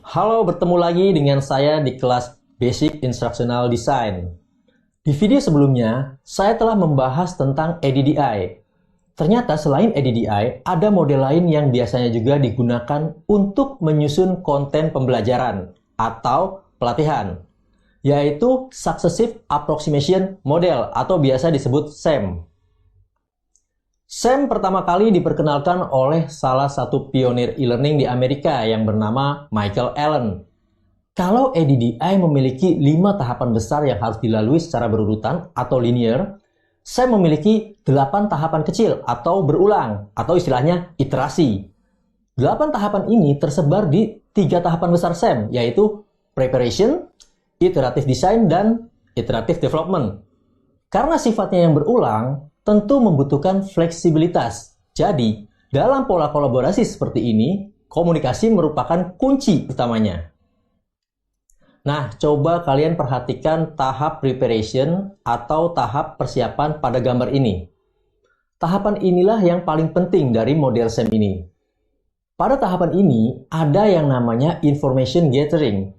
Halo, bertemu lagi dengan saya di kelas Basic Instructional Design. Di video sebelumnya, saya telah membahas tentang ADDI. Ternyata selain ADDI, ada model lain yang biasanya juga digunakan untuk menyusun konten pembelajaran atau pelatihan, yaitu Successive Approximation Model atau biasa disebut SAM. SAM pertama kali diperkenalkan oleh salah satu pionir e-learning di Amerika yang bernama Michael Allen. Kalau ADDI memiliki 5 tahapan besar yang harus dilalui secara berurutan atau linear, SAM memiliki 8 tahapan kecil atau berulang atau istilahnya iterasi. 8 tahapan ini tersebar di 3 tahapan besar SAM, yaitu Preparation, Iterative Design, dan Iterative Development. Karena sifatnya yang berulang, tentu membutuhkan fleksibilitas. Jadi, dalam pola kolaborasi seperti ini, komunikasi merupakan kunci utamanya. Nah, coba kalian perhatikan tahap preparation atau tahap persiapan pada gambar ini. Tahapan inilah yang paling penting dari model SAM ini. Pada tahapan ini, ada yang namanya information gathering,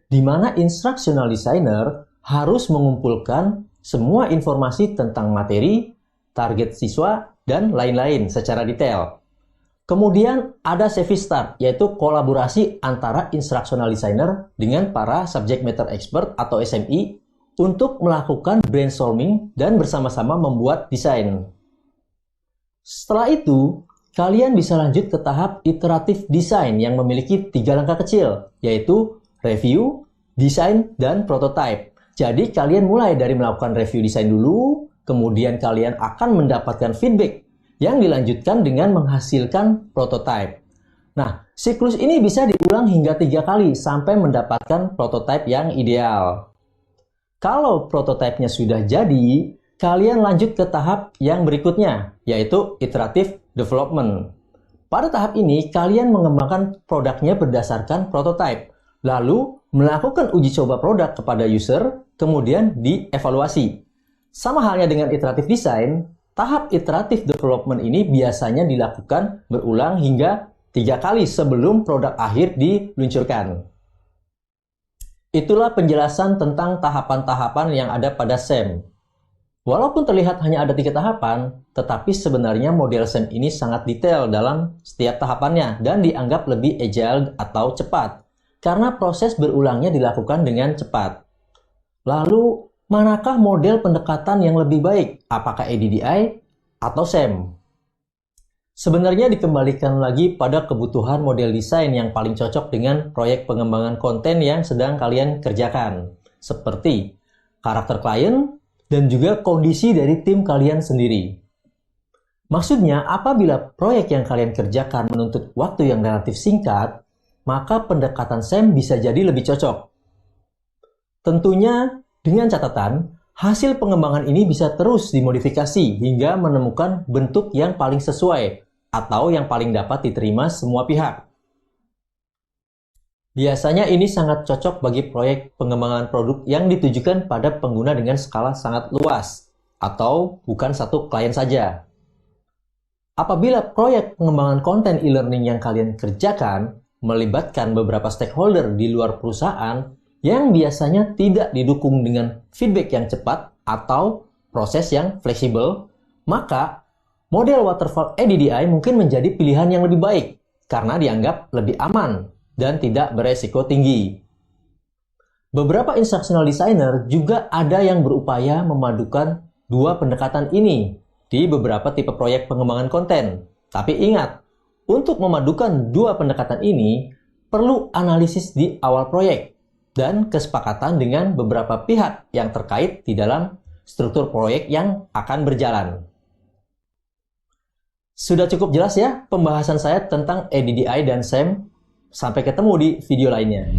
di mana instructional designer harus mengumpulkan semua informasi tentang materi, target siswa, dan lain-lain secara detail. Kemudian ada Savvy Start, yaitu kolaborasi antara instructional designer dengan para subject matter expert atau SME untuk melakukan brainstorming dan bersama-sama membuat desain. Setelah itu, kalian bisa lanjut ke tahap iterative design yang memiliki 3 langkah kecil, yaitu review, design, dan prototype. Jadi kalian mulai dari melakukan review desain dulu, kemudian kalian akan mendapatkan feedback yang dilanjutkan dengan menghasilkan prototype. Nah, siklus ini bisa diulang hingga 3 kali sampai mendapatkan prototype yang ideal. Kalau prototipenya sudah jadi, kalian lanjut ke tahap yang berikutnya, yaitu iterative development. Pada tahap ini, kalian mengembangkan produknya berdasarkan prototype, lalu melakukan uji coba produk kepada user, kemudian dievaluasi. Sama halnya dengan iterative design, tahap iterative development ini biasanya dilakukan berulang hingga 3 kali sebelum produk akhir diluncurkan. Itulah penjelasan tentang tahapan-tahapan yang ada pada SAM. Walaupun terlihat hanya ada 3 tahapan, tetapi sebenarnya model SAM ini sangat detail dalam setiap tahapannya dan dianggap lebih agile atau cepat, karena proses berulangnya dilakukan dengan cepat. Lalu, manakah model pendekatan yang lebih baik? Apakah ADDI atau SAM? Sebenarnya dikembalikan lagi pada kebutuhan model desain yang paling cocok dengan proyek pengembangan konten yang sedang kalian kerjakan, seperti karakter klien dan juga kondisi dari tim kalian sendiri. Maksudnya, apabila proyek yang kalian kerjakan menuntut waktu yang relatif singkat, maka pendekatan SAM bisa jadi lebih cocok. Tentunya, dengan catatan, hasil pengembangan ini bisa terus dimodifikasi hingga menemukan bentuk yang paling sesuai atau yang paling dapat diterima semua pihak. Biasanya ini sangat cocok bagi proyek pengembangan produk yang ditujukan pada pengguna dengan skala sangat luas atau bukan satu klien saja. Apabila proyek pengembangan konten e-learning yang kalian kerjakan melibatkan beberapa stakeholder di luar perusahaan, yang biasanya tidak didukung dengan feedback yang cepat atau proses yang fleksibel, maka model waterfall ADDI mungkin menjadi pilihan yang lebih baik karena dianggap lebih aman dan tidak beresiko tinggi. Beberapa instructional designer juga ada yang berupaya memadukan 2 pendekatan ini di beberapa tipe proyek pengembangan konten. Tapi ingat, untuk memadukan 2 pendekatan ini perlu analisis di awal proyek dan kesepakatan dengan beberapa pihak yang terkait di dalam struktur proyek yang akan berjalan. Sudah cukup jelas ya pembahasan saya tentang ADDI dan SAM. Sampai ketemu di video lainnya.